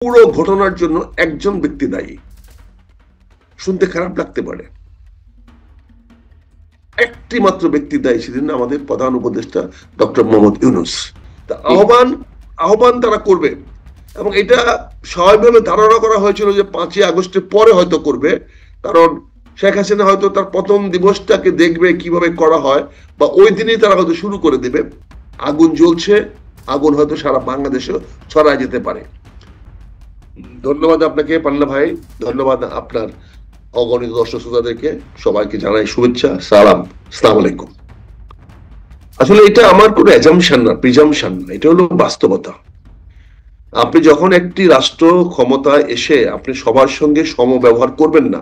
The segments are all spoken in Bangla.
পুরো ঘটনার জন্য একজন ব্যক্তি দায়ী। শুনতে খারাপ লাগতে পারে, একটি মাত্র ব্যক্তি দায়ী, সেদিন আমাদের প্রধান উপদেষ্টা ডক্টর মোহাম্মদ ইউনূস। আহ্বান আহ্বান তারা করবে, এবং এটা স্বাভাবিকভাবে ধারণা করা হয়েছিল যে 5ই আগস্টের পরে হয়তো করবে, কারণ শেখ হাসিনা হয়তো তার প্রথম দিবসটাকে দেখবে কিভাবে করা হয়, বা ওই দিনই তারা হয়তো শুরু করে দেবে। আগুন জ্বলছে, আগুন হয়তো সারা বাংলাদেশে ছড়ায় যেতে পারে। ধন্যবাদ আপনাকে পান্না ভাই, ধন্যবাদ আপনার অগণিত দর্শক শ্রোতাদেরকে, সবাইকে জানাই শুভেচ্ছা, সালাম, আসসালামু আলাইকুম। আসলে এটা আমার কোনো অ্যাজাম্পশন না, প্রিজাম্পশন না, এটা হলো বাস্তবতা। আপনি যখন একটি রাষ্ট্র ক্ষমতায় এসে আপনি সবার সঙ্গে সমব্যবহার করবেন না,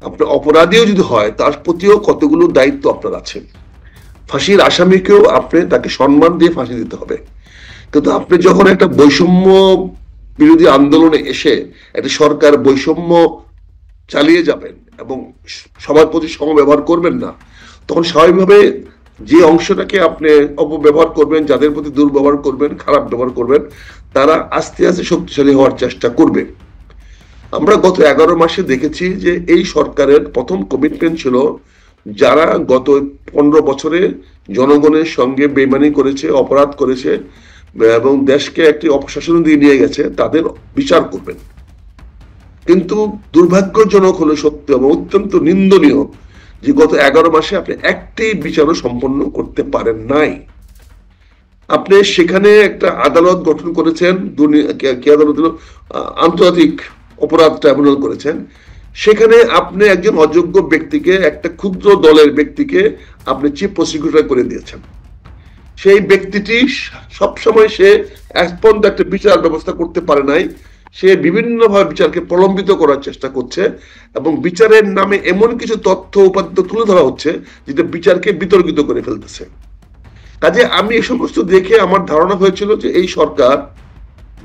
আপনার অপরাধীও যদি হয় তার প্রতিও কতগুলো দায়িত্ব আপনার আছে। ফাঁসির আসামিকেও আপনি তাকে সম্মান দিয়ে ফাঁসি দিতে হবে, কিন্তু আপনি যখন একটা বৈষম্য বিরোধী আন্দোলনে এসে একটা সরকার বৈষম্য চালিয়ে যাবেন এবং সবার প্রতি সমব্যবহার করবেন না, তখন স্বাভাবিকভাবে যে অংশটাকে আপনি অপব্যবহার করবেন, যাদের প্রতি দুর্ব্যবহার করবেন, খারাপ ব্যবহার করবেন, তারা আস্তে আস্তে শক্তিশালী হওয়ার চেষ্টা করবে। আমরা গত 11 মাসে দেখেছি যে এই সরকারের প্রথম কমিটমেন্ট ছিল যারা গত 15 বছরে জনগণের সঙ্গে বেইমানি করেছে, অপরাধ করেছে এবং দেশকে একটি অপশাসন দিয়ে নিয়ে গেছে, তাদের বিচার করবেন। কিন্তু দুর্ভাগ্যজনক হলো সত্য এবং অত্যন্ত নিন্দনীয় যে গত 11 মাসে আপনি একটি বিচারও সম্পন্ন করতে পারেন নাই। আপনি সেখানে একটা আদালত গঠন করেছেন, কি আদালত, আন্তর্জাতিক অপরাধ ট্রাইব্যুনাল করেছেন। সেখানে আপনি একজন অযোগ্য ব্যক্তিকে, একটা ক্ষুদ্র দলের ব্যক্তিকে আপনি চিফ প্রসিকিউটর করে দিয়েছেন। সেই ব্যক্তিটি সবসময় সে এক পর্যন্ত একটা বিচার ব্যবস্থা করতে পারে নাই, সে বিভিন্নভাবে বিচারকে প্রলম্বিত করার চেষ্টা করছে এবং বিচারের নামে এমন কিছু তথ্য উপাত্ত তুলে ধরা হচ্ছে যেটা বিচারকে বিতর্কিত করে ফেলতেছে। কাজে আমি এই সমস্ত দেখে আমার ধারণা হয়েছিল যে এই সরকার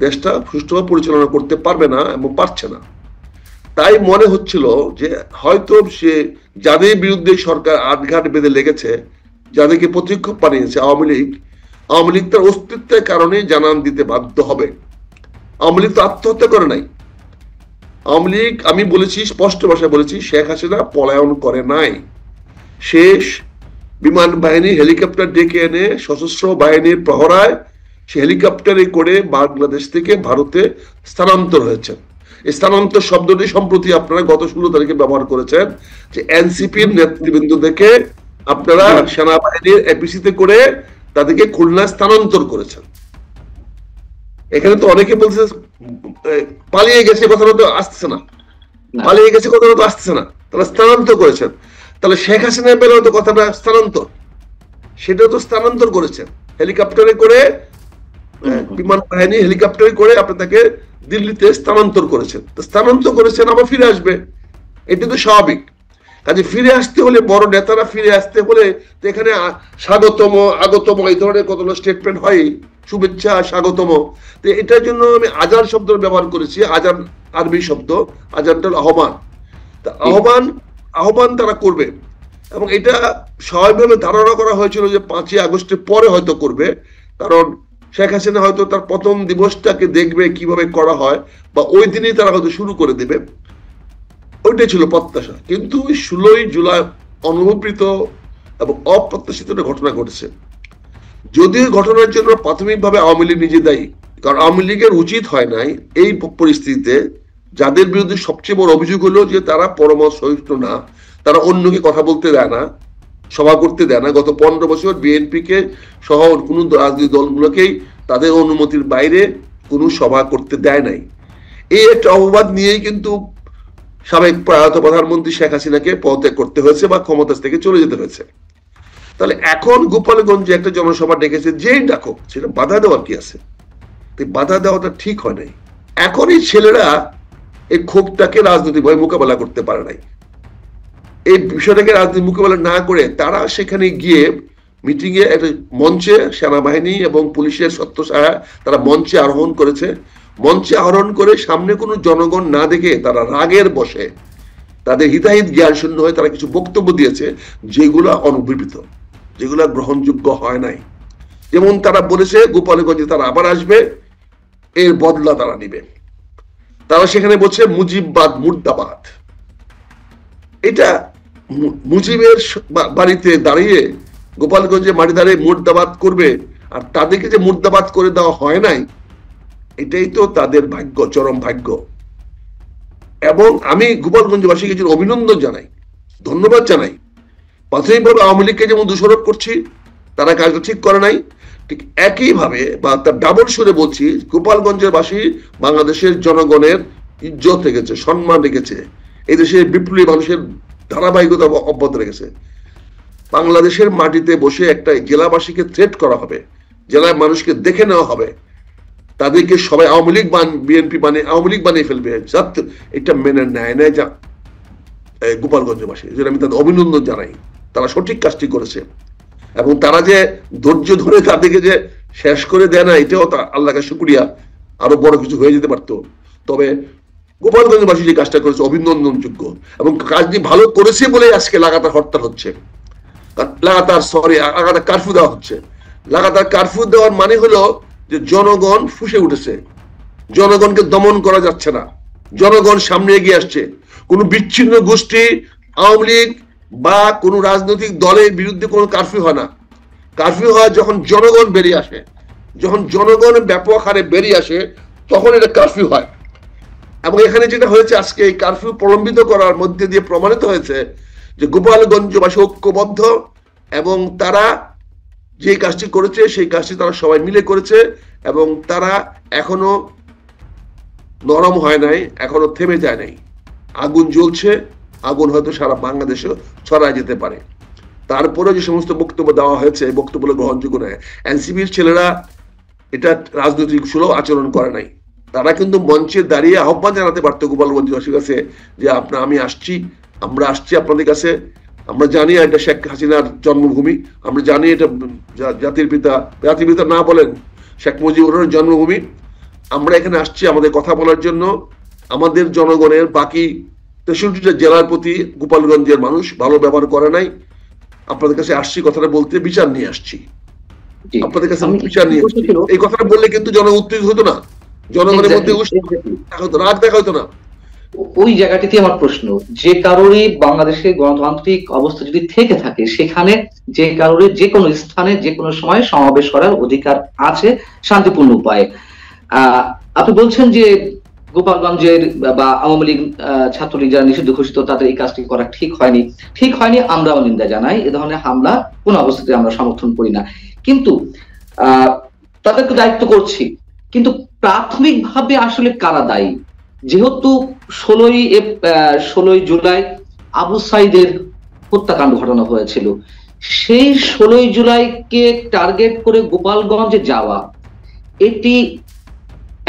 দেশটা সুষ্ঠুভাবে পরিচালনা করতে পারবে না এবং পারছে না। তাই মনে হচ্ছিল যে হয়তো সে যাদের বিরুদ্ধে সরকার আটঘাট বেঁধে লেগেছে, যাদেরকে প্রতিক্ষোভ বানিয়েছে আওয়ামী লীগ তার অস্তিত্বের কারণে জানান দিতে বাধ্য হবে। আওয়ামী লীগ তো আত্মহত্যা করে নাই। আওয়ামী লীগ, আমি বলেছি, স্পষ্ট ভাষায় বলেছি, শেখ হাসিনা পলায়ন করে নাই। শেষ বিমান বাহিনী হেলিকপ্টার ডেকে এনে সশস্ত্র বাহিনীর প্রহরায় সে হেলিকপ্টারে করে বাংলাদেশ থেকে ভারতে স্থানান্তর হয়েছে। স্থানান্তর শব্দটি সম্প্রতি আপনারা গত 16 তারিখে ব্যবহার করেছেন, যে এনসিপির নেতৃবৃন্দদেরকে আপনারা সেনাবাহিনীর এপিসিতে করে তাদেরকে খুলনা স্থানান্তর করেছেন। এখানে তো অনেকে বলছে পালিয়ে গেছে, কথাটা তো আসছে না, পালিয়ে গেছে কথাটা তো আসছে না, তারা স্থানান্তর করেছেন। তাহলে শেখ হাসিনার বেলায় তো কথাটা স্থানান্তর, সেটাও তো স্থানান্তর করেছেন হেলিকপ্টারে করে, বিমান বাহিনী হেলিকপ্টারে করে আপনি তাকে দিল্লিতে স্থানান্তর করেছেন। স্থানান্তর করেছেন, আবার ফিরে আসবে, এটা তো স্বাভাবিক। কাজে ফিরে আসতে হলে, বড় নেতারা ফিরে আসতে হলে তো এখানে স্বাগতম, আগতম, এই ধরনের কতগুলো স্টেটমেন্ট হয়, শুভেচ্ছা, স্বাগতম। তো এটার জন্য আমি আজান শব্দ ব্যবহার করেছি, আজান আরবি শব্দ, আজানটা আহ্বান। তা আহ্বান তারা করবে, এবং এটা স্বাভাবিকভাবে ধারণা করা হয়েছিল যে 5ই আগস্টের পরে হয়তো করবে, কারণ শেখ হাসিনা হয়তো তার প্রথম দিবসটাকে দেখবে কিভাবে করা হয়, বা ওই দিনই তারা হয়তো শুরু করে দেবে, ওইটাই ছিল প্রত্যাশা। কিন্তু 16ই জুলাই অনুভূত এবং অপ্রত্যাশিত একটা ঘটনা ঘটেছে। যদিও ঘটনার জন্য প্রাথমিকভাবে আওয়ামী লীগ নিজে দায়ী, কারণ আওয়ামী লীগের উচিত হয় নাই এই পরিস্থিতিতে, যাদের বিরুদ্ধে সবচেয়ে বড় অভিযোগ হলো যে তারা পরমাণু সহিষ্ণু না, তারা অন্যকে কথা বলতে দেয় না, সভা করতে দেয় না। গত 15 বছর বিএনপি কে সহ কোন রাজনৈতিক দলগুলোকেই তাদের অনুমতির বাইরে কোনো সভা করতে দেয় নাই। এই একটা অপবাদ নিয়েই কিন্তু সাবেক প্রয়াত প্রধানমন্ত্রী শেখ হাসিনাকে পদত্যাগ করতে হয়েছে বা ক্ষমতা থেকে চলে যেতে হয়েছে। তাহলে এখন গোপালগঞ্জে একটা জনসভা ডেকেছে, যেই ডাকুক, সেটা বাধা দেওয়ার কি আছে? বাধা দেওয়াটা ঠিক হয় নাই। এখন এই ছেলেরা এই ক্ষোভটাকে রাজনৈতিকভাবে মোকাবেলা করতে পারে নাই। এই বিষয়টাকে রাজনীতি মোকাবেলা না করে তারা সেখানে গিয়ে মিটিং এ একটা মঞ্চে সেনাবাহিনী এবং পুলিশের ছত্রছায়া তারা মঞ্চে আরোহণ করেছে। মঞ্চে আরোহণ করে সামনে কোনো জনগণ না দেখে তারা রাগের বসে তাদের হিতাহিত জ্ঞান শূন্য হয়ে তারা কিছু বক্তব্য দিয়েছে যেগুলো অনভিপ্রেত, যেগুলো গ্রহণযোগ্য হয় নাই। যেমন তারা বলেছে গোপালগঞ্জে তারা আবার আসবে, এর বদলা তারা নিবে। তারা সেখানে বলছে মুজিববাদ মুর্দাবাদ। এটা মুজিবের বাড়িতে দাঁড়িয়ে, গোপালগঞ্জে মাটি দাঁড়িয়ে মুর্দাবাদ করবে, আর তাদেরকে যে মুর্দাবাদ করে দেওয়া হয় নাই, এটাই তো তাদের ভাগ্য, চরম ভাগ্য। এবং আমি গোপালগঞ্জবাসীকে যে অভিনন্দন জানাই, ধন্যবাদ জানাই। প্রাথমিকভাবে আওয়ামী লীগকে যেমন দোষারোপ করছি, তারা কাজটা ঠিক করে নাই, ঠিক একইভাবে বা তার ডাবল সুরে বলছি, গোপালগঞ্জের বাসী বাংলাদেশের জনগণের ইজ্জত রেখেছে, সম্মান রেখেছে, এই দেশের বিপ্লবী মানুষের ধারাবাহিকতা অব্যাহত রেখেছে। বাংলাদেশের মাটিতে বসে একটা জেলাবাসীকে থ্রেট করা হবে, জেলার মানুষকে দেখে নেওয়া হবে, তাদেরকে সবাই আওয়ামী লীগ বিএনপি আওয়ামী লীগ বানিয়ে ফেলবে, এটা মেনে নেয় না যা গোপালগঞ্জবাসী, যেটা আমি তাদের অভিনন্দন জানাই। তারা সঠিক কাজটি করেছে, এবং তারা যে ধৈর্য ধরে তাদেরকে যে শেষ করে দেয় না, এটাও আল্লাহকে শুকরিয়া, আরো বড় কিছু হয়ে যেতে পারতো। তবে গোপালগঞ্জবাসী যে কাজটা করেছে অভিনন্দনযোগ্য, এবং কাজটি ভালো করেছে বলে আজকে লাগাতার হরতাল হচ্ছে, লাগাতার কারফিউ দেওয়া হচ্ছে। লাগাতার কারফিউ দেওয়ার মানে হলো যে জনগণ ফুঁসে উঠেছে, জনগণকে দমন করা যাচ্ছে না, জনগণ সামনে এগিয়ে আসছে। কোন বিচ্ছিন্ন গোষ্ঠী, আওয়ামী লীগ বা কোন রাজনৈতিক দলের বিরুদ্ধে কোনো কারফিউ হয় না। কারফিউ হয় যখন জনগণ বেরিয়ে আসে, যখন জনগণ ব্যাপক হারে বেরিয়ে আসে, তখন এটা কারফিউ হয়। এবং এখানে যেটা হয়েছে, আজকে এই কারফিউ প্রলম্বিত করার মধ্যে দিয়ে প্রমাণিত হয়েছে যে গোপালগঞ্জবাসী ঐক্যবদ্ধ, এবং তারা যে কাজটি করেছে সেই কাজটি তারা সবাই মিলে করেছে, এবং তারা এখনো নরম হয় নাই, এখনো থেমে যায় নাই। আগুন জ্বলছে, আগুন হয়তো সারা বাংলাদেশে ছড়ায় যেতে পারে। তারপরে যে সমস্ত বক্তব্য দেওয়া হয়েছে, বক্তব্য গ্রহণযোগ্য নয়। এনসিপির ছেলেরা এটা রাজনৈতিক সুলভ আচরণ করে নাই, তারা কিন্তু মঞ্চে দাঁড়িয়ে আহ্বান জানাতে পারতো গোপালগঞ্জবাসীর কাছে যে আমরা আসছি আপনাদের কাছে, আমরা জানি এটা শেখ হাসিনার জন্মভূমি, আমরা জানি এটা জাতির পিতা না বলেন শেখ মুজিবুর রহমানের জন্মভূমি, আমরা এখানে আসছি আমাদের কথা বলার জন্য। আমাদের জনগণের বাকি 63টা জেলার প্রতি গোপালগঞ্জের মানুষ ভালো ব্যবহার করে নাই, আপনাদের কাছে আসছি কথাটা বলতে, বিচার নিয়ে আসছি আপনাদের কাছে, বিচার নিয়ে আসছি। এই কথাটা বললে কিন্তু জনগণ উত্তেজিত হতো না, জনগণের মধ্যে রাগ দেখা হতো না। ওই জায়গাটিতে আমার প্রশ্ন, যে কারোরই বাংলাদেশের গণতান্ত্রিক অবস্থা যদি থেকে থাকে, সেখানে যে কারোরই যে কোনো স্থানে যে কোনো সময় সমাবেশ করার অধিকার আছে শান্তিপূর্ণ উপায়ে। আপনি বলছেন যে গোপালগঞ্জের বা আওয়ামী লীগ ছাত্রলীগ যারা নিষিদ্ধ ঘোষিত, তাদের এই কাজটি করা ঠিক হয়নি, আমরাও নিন্দা জানাই। এ ধরনের হামলা কোন অবস্থাতে আমরা সমর্থন করি না, কিন্তু তাদেরকে দায়িত্ব করছি। কিন্তু প্রাথমিকভাবে আসলে কারা দায়ী? যেহেতু 16ই জুলাই আবু সাইদের হত্যাকাণ্ড ঘটানো হয়েছিল, সেই 16ই জুলাইকে টার্গেট করে গোপালগঞ্জে যাওয়া, এটি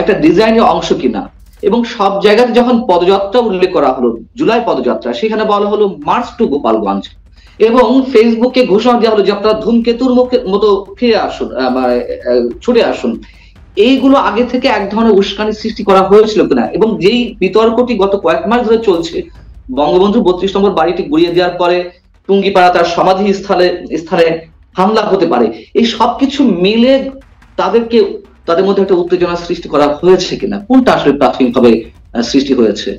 একটা ডিজাইনের অংশ কিনা? এবং সব জায়গাতে যখন পদযাত্রা উল্লেখ করা হলো, জুলাই পদযাত্রা, সেখানে বলা হলো মার্চ টু গোপালগঞ্জ, এবং ফেসবুকে ঘোষণা দেওয়া হলো যে আপনারা ধূমকেতুর মতো ফিরে আসুন, ছুটে আসুন। এইগুলো আগে থেকে এক ধরনের উস্কানি সৃষ্টি করা হয়েছিল কিনা? এবং যেই বিতর্কটি গত কয়েক মাস ধরে চলছে, বঙ্গবন্ধু 32 নম্বর বাড়িটি গুড়িয়ে দেওয়ার পরে টুঙ্গিপাড়া তার সমাধি স্থানে হামলা হতে পারে, এই সবকিছু মিলে তাদের মধ্যে একটা উত্তেজনা সৃষ্টি করা হয়েছে কিনা? কোনটা আসলে প্রাথমিকভাবে সৃষ্টি হয়েছে?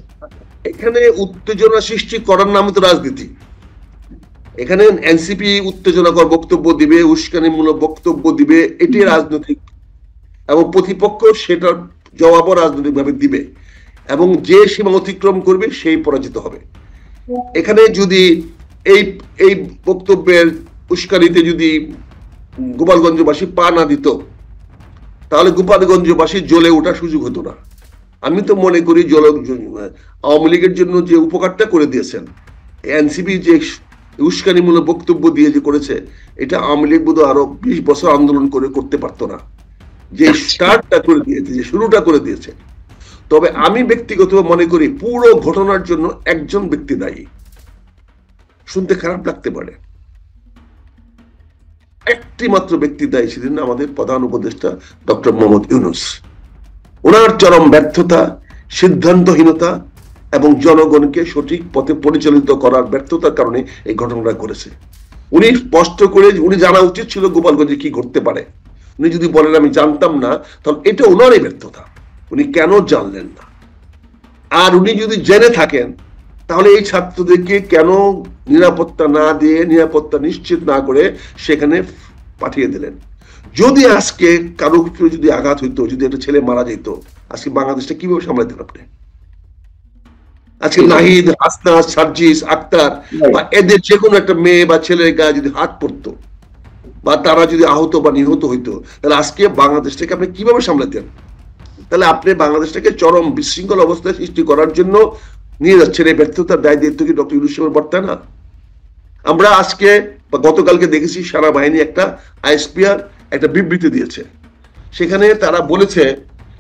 এখানে উত্তেজনা সৃষ্টি করার নামে তো রাজনীতি। এখানে এনসিপি উত্তেজনাকর বক্তব্য দিবে, উস্কানিমূলক বক্তব্য দিবে, এটি রাজনৈতিক, এবং প্রতিপক্ষ সেটার জবাবও রাজনৈতিক ভাবে দিবে, এবং যে সীমা অতিক্রম করবে সেই পরাজিত হবে। এখানে যদি এই বক্তব্যের উস্কানিতে যদি গোপালগঞ্জবাসী পা না দিত, তাহলে গোপালগঞ্জবাসী জ্বলে ওঠার সুযোগ হতো না। আমি তো মনে করি আওয়ামী লীগের জন্য যে উপকারটা করে দিয়েছেন এনসিপি, যে উস্কানিমূলক বক্তব্য দিয়ে যে করেছে, এটা আওয়ামী লীগ বোধহয় আরো 20 বছর আন্দোলন করতে পারতো না। যে স্টার্টটা করে দিয়েছে, যে শুরুটা করে দিয়েছে। তবে আমি ব্যক্তিগতভাবে মনে করি পুরো ঘটনার জন্য একজন ব্যক্তি দায়ী। শুনতে খারাপ লাগতে পারে, একটি মাত্র ব্যক্তি দায়ী ছিলেন আমাদের প্রধান উপদেষ্টা ডক্টর মোহাম্মদ ইউনূস। ওনার চরম ব্যর্থতা, সিদ্ধান্তহীনতা এবং জনগণকে সঠিক পথে পরিচালিত করার ব্যর্থতার কারণে এই ঘটনাটা ঘটেছে। উনি স্পষ্ট করে, উনি জানা উচিত ছিল গোপালগঞ্জে কি ঘটতে পারে। উনি যদি বলেন আমি জানতাম না, তাহলে এটা ওনারই ব্যর্থতা। উনি কেন জানলেন না? আর উনি যদি জেনে থাকেন তাহলে এই ছাত্রদেরকে কেন নিরাপত্তা না দিয়ে, নিরাপত্তা নিশ্চিত না করে সেখানে পাঠিয়ে দিলেন? যদি আজকে কারো উপরে যদি আঘাত হইতো, যদি একটা ছেলে মারা যেত, আজকে বাংলাদেশটা কিভাবে সামলাতেন আপনি? আজকে নাহিদ, হাসনাত, সার্জিস, আক্তার বা এদের যে কোনো একটা মেয়ে বা ছেলের গায়ে যদি হাত পড়তো বা তারা যদি আহত বা নিহত হইতো, তাহলে আজকে বাংলাদেশটাকে আপনি কিভাবে সামলাতেন? তাহলে আপনি বাংলাদেশটাকে চরম বিশৃঙ্খল অবস্থায় সৃষ্টি করার জন্য নিয়ে যাচ্ছেন। এই ব্যর্থতার দায় দায়িত্ব কি ডক্টর ইউনূস সাহেবের বর্তায় না? আমরা আজকে বা গতকালকে দেখেছি সেনাবাহিনী একটা আইএসপিআর একটা বিবৃতি দিয়েছে। সেখানে তারা বলেছে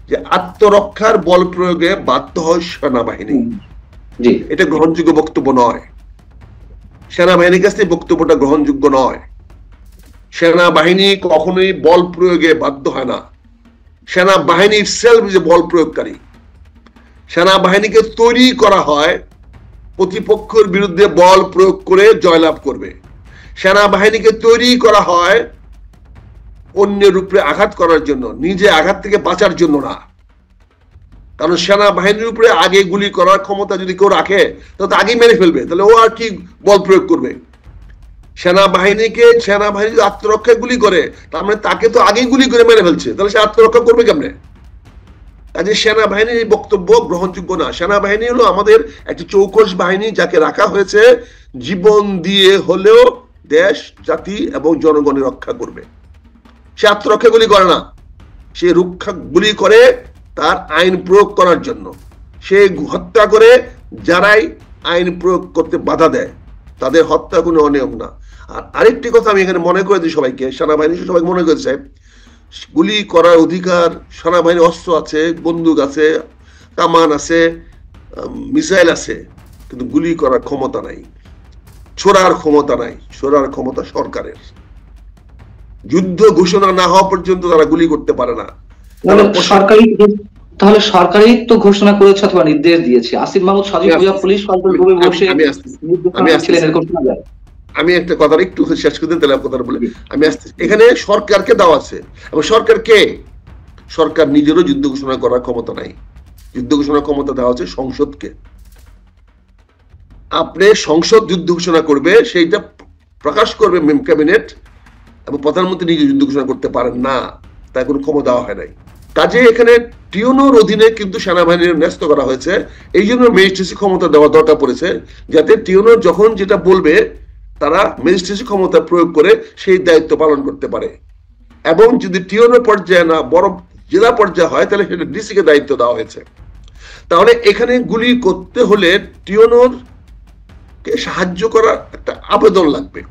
যে আত্মরক্ষার বল প্রয়োগে বাধ্য হয় সেনাবাহিনী। এটা গ্রহণযোগ্য বক্তব্য নয়। সেনাবাহিনীর কাছে বক্তব্যটা গ্রহণযোগ্য নয়। সেনাবাহিনী কখনোই বল প্রয়োগে বাধ্য হয় না। সেনাবাহিনী সেলফ যে বল প্রয়োগকারী। সেনাবাহিনীকে তৈরি করা হয় প্রতিপক্ষের বিরুদ্ধে বল প্রয়োগ করে জয়লাভ করবে। সেনাবাহিনীকে তৈরি করা হয় অন্যের উপরে আঘাত করার জন্য, নিজে আঘাত থেকে বাঁচার জন্য না। কারণ সেনাবাহিনীর উপরে আগে গুলি করার ক্ষমতা যদি কেউ রাখে তাহলে আগেই মেরে ফেলবে, তাহলে ও আর কি বল প্রয়োগ করবে? সেনাবাহিনী আত্মরক্ষায় গুলি করে, তার মানে তাকে তো আগেই গুলি করে মেরে ফেলছে, তাহলে সে আত্মরক্ষা করবে কেমনে? কাজে সেনাবাহিনীর বক্তব্য গ্রহণযোগ্য না। সেনাবাহিনী হলো আমাদের একটি চৌকস বাহিনী, যাকে রাখা হয়েছে জীবন দিয়ে হলেও দেশ, জাতি এবং জনগণের রক্ষা করবে। সে আত্মরক্ষা গুলি করে না, সে রক্ষা গুলি করে তার আইন প্রয়োগ করার জন্য। সে হত্যা করে যারাই আইন প্রয়োগ করতে বাধা দেয় তাদের হত্যা কোনো অনিয়ম না। আর আরেকটি কথা আমি এখানে মনে করে দিই সবাইকে, সেনাবাহিনী সবাই মনে করেছে গুলি করার অধিকার সেনাবাহিনীর, অস্ত্র আছে, বন্দুক আছে, কামান আছে, মিসাইল আছে, কিন্তু গুলি করার ক্ষমতা নাই, ছোড়ার ক্ষমতা নাই। ছোড়ার ক্ষমতা সরকারের। যুদ্ধ ঘোষণা না হওয়া পর্যন্ত তারা গুলি করতে পারে না। তাহলে সরকারই তো ঘোষণা করেছে অথবা নির্দেশ দিয়েছে। আসিফ মাহমুদ সজীব ভুইয়া পুলিশ বসে আমি একটা কথা একটু শেষ করে দিন, তাহলে কথা বলে আমি আসছি। এখানে সরকারকে দেওয়া আছে, এবং সরকার কে? সরকার নিজেরও যুদ্ধ ঘোষণা করার ক্ষমতা নাই। যুদ্ধ ঘোষণার ক্ষমতা দেওয়া হচ্ছে সংসদকে। আপনি সংসদ যুদ্ধ ঘোষণা করবে, সেইটা প্রকাশ করবে ক্যাবিনেট, এবং প্রধানমন্ত্রী নিজে যুদ্ধ ঘোষণা করতে পারেন না, তাই কোনো ক্ষমতা দেওয়া হয় নাই। কাজে এখানে টিওনোর অধীনে কিন্তু সেনাবাহিনীর ন্যস্ত করা হয়েছে। এই জন্য ম্যাজিস্ট্রেসি ক্ষমতা দেওয়া দরকার পড়েছে, যাতে টিওনোর যখন যেটা বলবে তারা ম্যাজিস্ট্রেসি ক্ষমতা প্রয়োগ করে সেই দায়িত্ব পালন করতে পারে। এবং যদি টিওনোর পর্যায়ে না বড় জেলা পর্যায়ে হয়, তাহলে সেটা ডিসি কে দায়িত্ব দেওয়া হয়েছে। তাহলে এখানে গুলি করতে হলে টিওনোর কে সাহায্য করার একটা আবেদন লাগবে।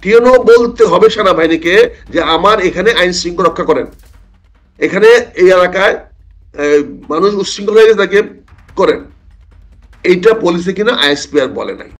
টিওনো বলতে হবে সেনাবাহিনীকে যে আমার এখানে আইন শৃঙ্খলা রক্ষা করেন, এখানে এই এলাকায় মানুষ উচ্ছৃঙ্খল হয়ে গেছে তাকে করেন। এইটা পলিসি কিনা আইএসপিআর বলে নাই।